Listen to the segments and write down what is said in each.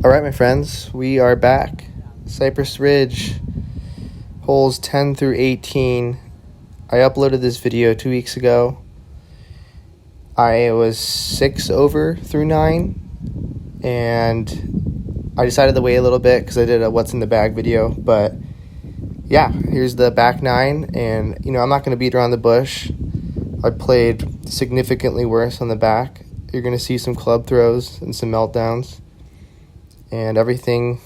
All right, my friends, we are back. Cypress Ridge, holes 10 through 18. I uploaded this video 2 weeks ago. I was 6 over through 9, and I decided to wait a little bit because I did a what's in the bag video. But yeah, here's the back 9, and I'm not going to beat around the bush. I played significantly worse on the back. You're going to see some club throws and some meltdowns. And everything,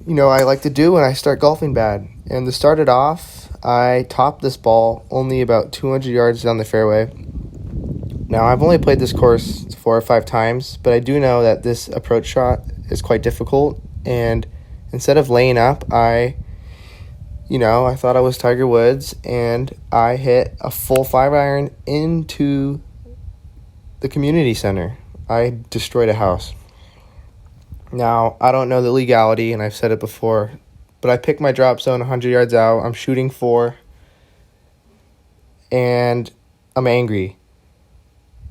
I like to do when I start golfing bad. And to start it off, I topped this ball only about 200 yards down the fairway. Now, I've only played this course 4 or 5 times, but I do know that this approach shot is quite difficult. And instead of laying up, I thought I was Tiger Woods, and I hit a full 5-iron into the community center. I destroyed a house. Now, I don't know the legality, and I've said it before, but I picked my drop zone 100 yards out. I'm shooting 4, and I'm angry.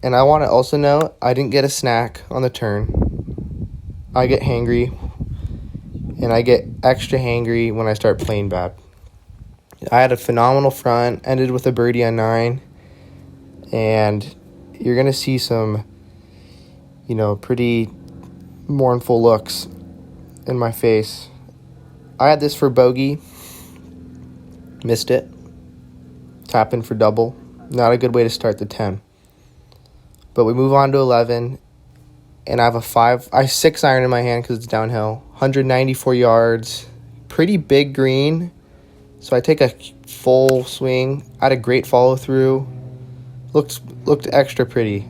And I want to also note, I didn't get a snack on the turn. I get hangry, and I get extra hangry when I start playing bad. I had a phenomenal front, ended with a birdie on 9, and you're going to see some, pretty mournful looks in my face. I had this for bogey, missed it, tap in for double. Not a good way to start the 10. But we move on to 11, and I have a 6-iron in my hand because it's downhill. 194 yards, pretty big green. So I take a full swing. I had a great follow through. Looked extra pretty.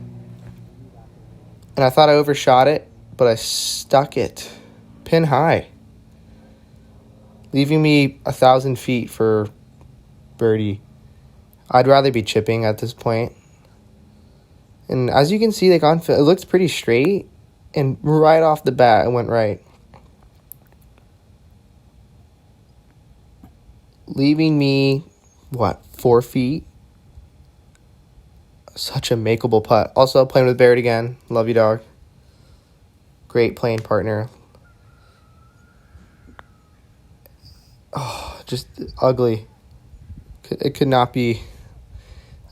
And I thought I overshot it, but I stuck it pin high, leaving me 1,000 feet for birdie. I'd rather be chipping at this point. And as you can see, it looks pretty straight, and right off the bat, it went right, leaving me 4 feet. Such a makeable putt. Also playing with Barrett again. Love you, dog. Great playing partner. Oh, just ugly. It could not be.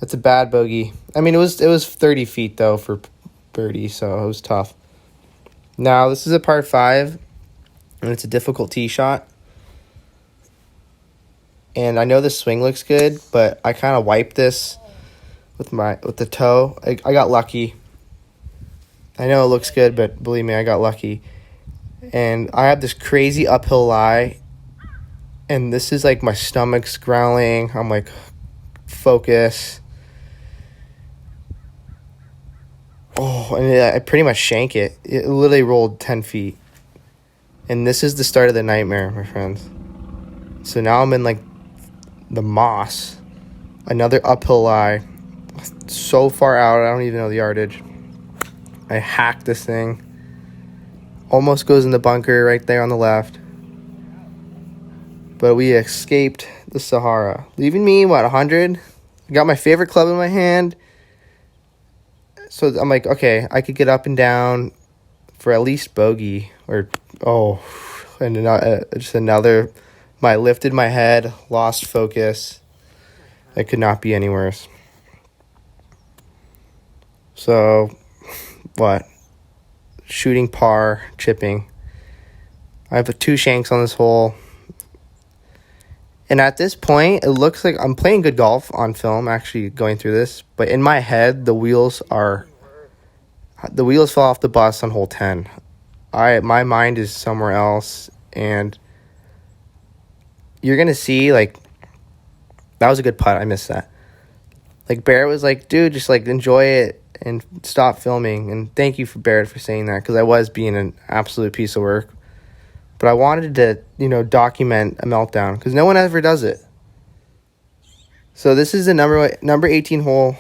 That's a bad bogey. I mean, it was 30 feet, though, for birdie, so it was tough. Now, this is a par 5, and it's a difficult tee shot. And I know the swing looks good, but I kind of wiped this with the toe. I got lucky. I know it looks good, but believe me, I got lucky. And I have this crazy uphill lie, and this is like my stomach's growling. I'm like, focus. Oh, and I pretty much shank it. It literally rolled 10 feet. And this is the start of the nightmare, my friends. So now I'm in like the moss. Another uphill lie. So far out, I don't even know the yardage. I hacked this thing. Almost goes in the bunker right there on the left. But we escaped the Sahara. Leaving me, 100? I got my favorite club in my hand. So I'm like, okay, I could get up and down for at least bogey. And just another. I lifted my head, lost focus. It could not be any worse. So, shooting par, chipping. I have 2 shanks on this hole. And at this point, it looks like I'm playing good golf on film, actually going through this. But in my head, the wheels fell off the bus on hole 10. My mind is somewhere else. And you're going to see, that was a good putt. I missed that. Barrett was like, dude, just, enjoy it and stop filming. And thank you for Barrett for saying that, because I was being an absolute piece of work. But I wanted to, document a meltdown, because no one ever does it. So this is the number 18 hole.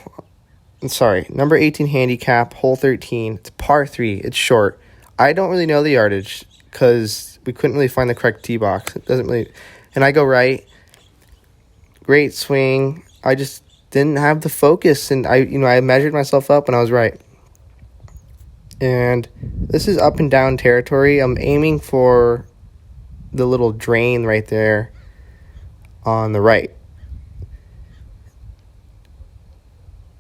Number 18 handicap, hole 13. It's par 3. It's short. I don't really know the yardage because we couldn't really find the correct tee box. It doesn't really. And I go right. Great swing. I just didn't have the focus, and I measured myself up, and I was right. And this is up and down territory. I'm aiming for the little drain right there on the right.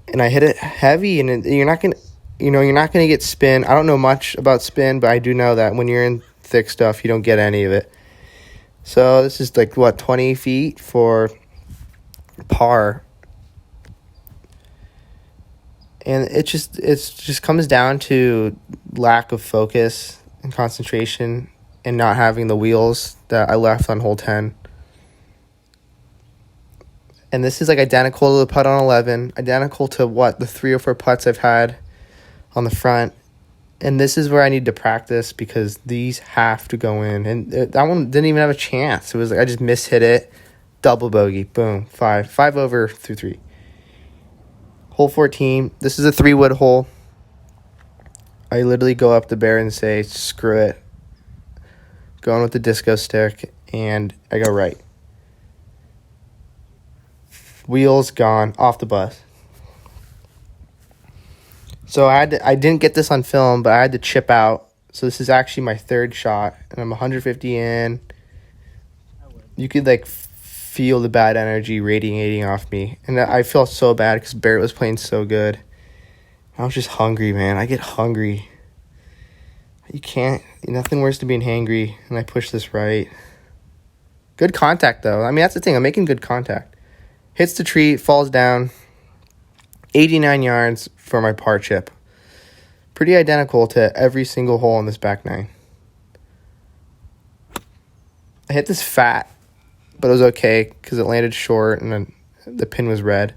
And I hit it heavy, and you're not gonna get spin. I don't know much about spin, but I do know that when you're in thick stuff, you don't get any of it. So this is like, what, 20 feet for par. And it just comes down to lack of focus and concentration and not having the wheels that I left on hole 10. And this is like identical to the putt on 11, identical to the 3 or 4 putts I've had on the front. And this is where I need to practice because these have to go in. And that one didn't even have a chance. It was like I just mishit it. Double bogey. Boom. 5 over through 3. Hole 14. This is a 3-wood hole. I literally go up the bear and say, screw it. Going with the disco stick. And I go right. Wheels gone off the bus. So I didn't get this on film, but I had to chip out. So this is actually my 3rd shot, and I'm 150 in. You could like feel the bad energy radiating off me, and I feel so bad because Barrett was playing so good. I was just hungry, man. I get hungry. Nothing worse than being hangry, and I push this right. Good contact though. I mean, that's the thing. I'm making good contact. Hits the tree, falls down. 89 yards for my par chip. Pretty identical to every single hole on this back 9. I hit this fat, but it was okay because it landed short and then the pin was red.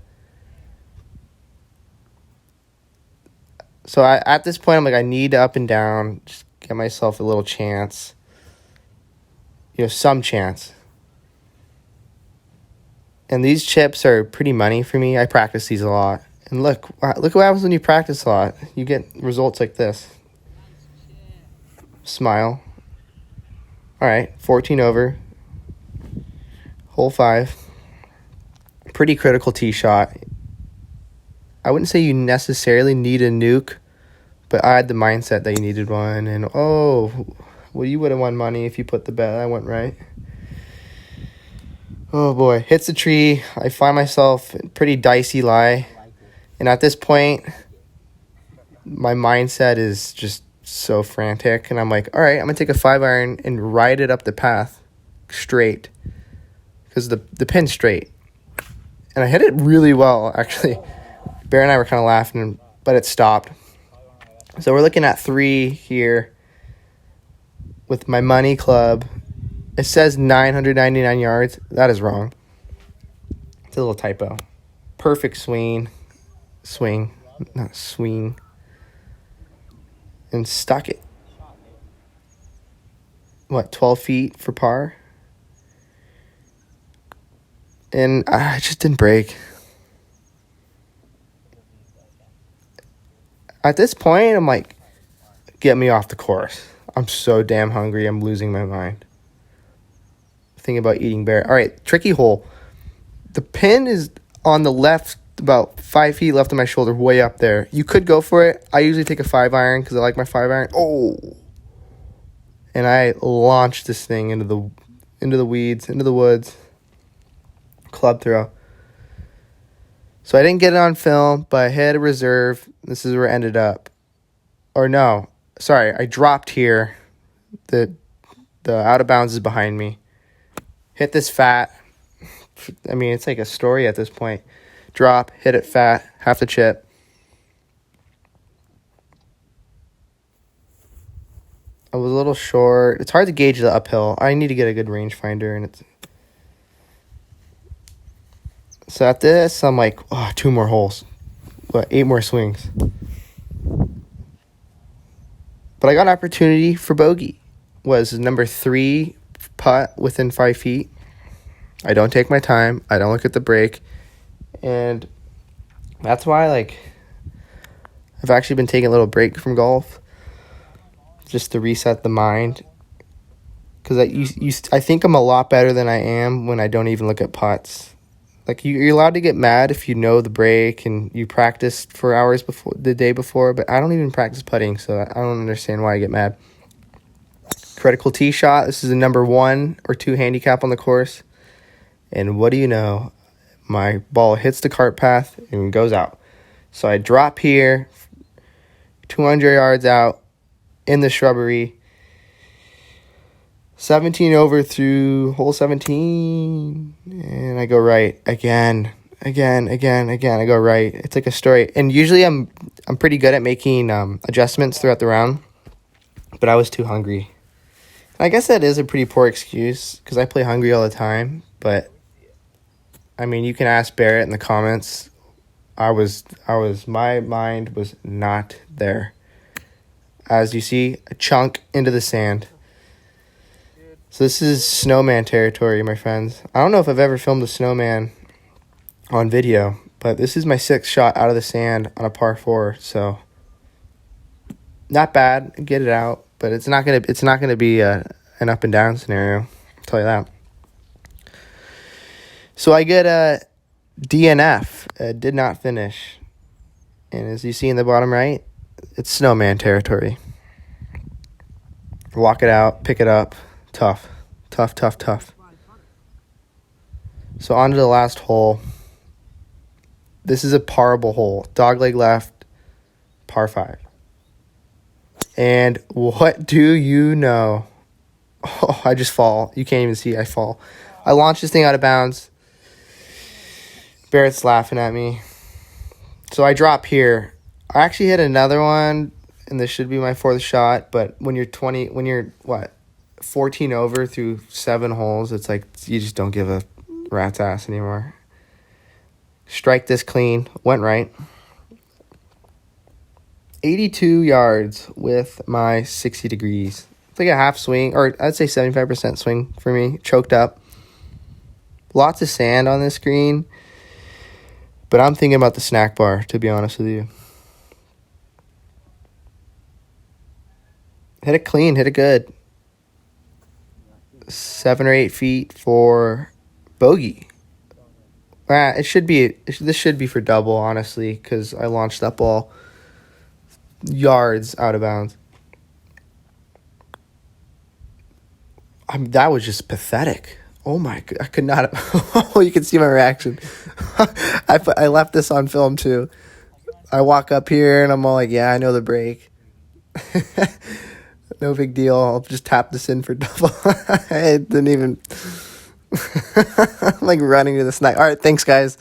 So at this point, I'm like, I need to up and down, just get myself a little chance. Some chance. And these chips are pretty money for me. I practice these a lot. And look what happens when you practice a lot. You get results like this. Smile. All right, 14 over. Hole 5. Pretty critical tee shot. I wouldn't say you necessarily need a nuke, but I had the mindset that you needed one. And you would have won money if you put the bet. I went right. Oh boy, hits the tree. I find myself in a pretty dicey lie. And at this point, my mindset is just so frantic. And I'm like, all right, I'm going to take a 5-iron and ride it up the path straight. Because the pin's straight. And I hit it really well, actually. Bear and I were kind of laughing, but it stopped. So we're looking at 3 here with my money club. It says 999 yards. That is wrong. It's a little typo. Perfect swing. Not swing. And stuck it. 12 feet for par? And I just didn't break. At this point, I'm like, get me off the course. I'm so damn hungry. I'm losing my mind. Thinking about eating bear. All right, tricky hole. The pin is on the left, about 5 feet left of my shoulder, way up there. You could go for it. I usually take a 5-iron because I like my 5-iron. Oh! And I launched this thing into the weeds, into the woods. Club throw. So I didn't get it on film, but I had a reserve. This is where it ended up. Or no, sorry, I dropped here. The out of bounds is behind me. Hit this fat. I mean, it's like a story at this point. Drop, hit it fat, half the chip. I was a little short. It's hard to gauge the uphill. I need to get a good rangefinder, and it's. So at this, I'm like, 2 more holes. 8 more swings. But I got an opportunity for bogey. Was number 3 putt within 5 feet. I don't take my time. I don't look at the break. And that's why, I've actually been taking a little break from golf. Just to reset the mind. Because I think I'm a lot better than I am when I don't even look at putts. Like, you're allowed to get mad if you know the break and you practiced for hours before the day before, but I don't even practice putting, so I don't understand why I get mad. Critical tee shot. This is a number 1 or 2 handicap on the course. And what do you know? My ball hits the cart path and goes out. So I drop here, 200 yards out in the shrubbery. 17 over through hole 17. And I go right again. I go right. It's like a story. And usually I'm pretty good at making adjustments throughout the round. But I was too hungry. And I guess that is a pretty poor excuse because I play hungry all the time. But I mean, you can ask Barrett in the comments. My mind was not there. As you see, a chunk into the sand. So this is Snowman Territory, my friends. I don't know if I've ever filmed a snowman on video, but this is my 6th shot out of the sand on a par 4. So not bad. Get it out, but it's not gonna be an up and down scenario. I'll tell you that. So I get a DNF, did not finish. And as you see in the bottom right, it's Snowman Territory. Walk it out, pick it up. Tough. So on to the last hole. This is a parable hole. Dogleg left, par 5. And what do you know? Oh, I just fall. You can't even see. I fall. I launch this thing out of bounds. Barrett's laughing at me. So I drop here. I actually hit another one, and this should be my 4th shot. But when you're 14 over through 7 holes, it's like you just don't give a rat's ass anymore. Strike this clean. Went right. 82 yards with my 60 degrees. It's like a half swing, or I'd say 75% swing for me. Choked up. Lots of sand on this green. But I'm thinking about the snack bar, to be honest with you. Hit it clean. Hit it good. 7 or 8 feet for bogey. This should be for double, honestly, because I launched that ball yards out of bounds. That was just pathetic. Oh my god, I could not have. You can see my reaction. I left this on film too. I walk up here and I'm all like, yeah, I know the break. No big deal. I'll just tap this in for double. I didn't even. I'm like running to the snack. All right, thanks guys.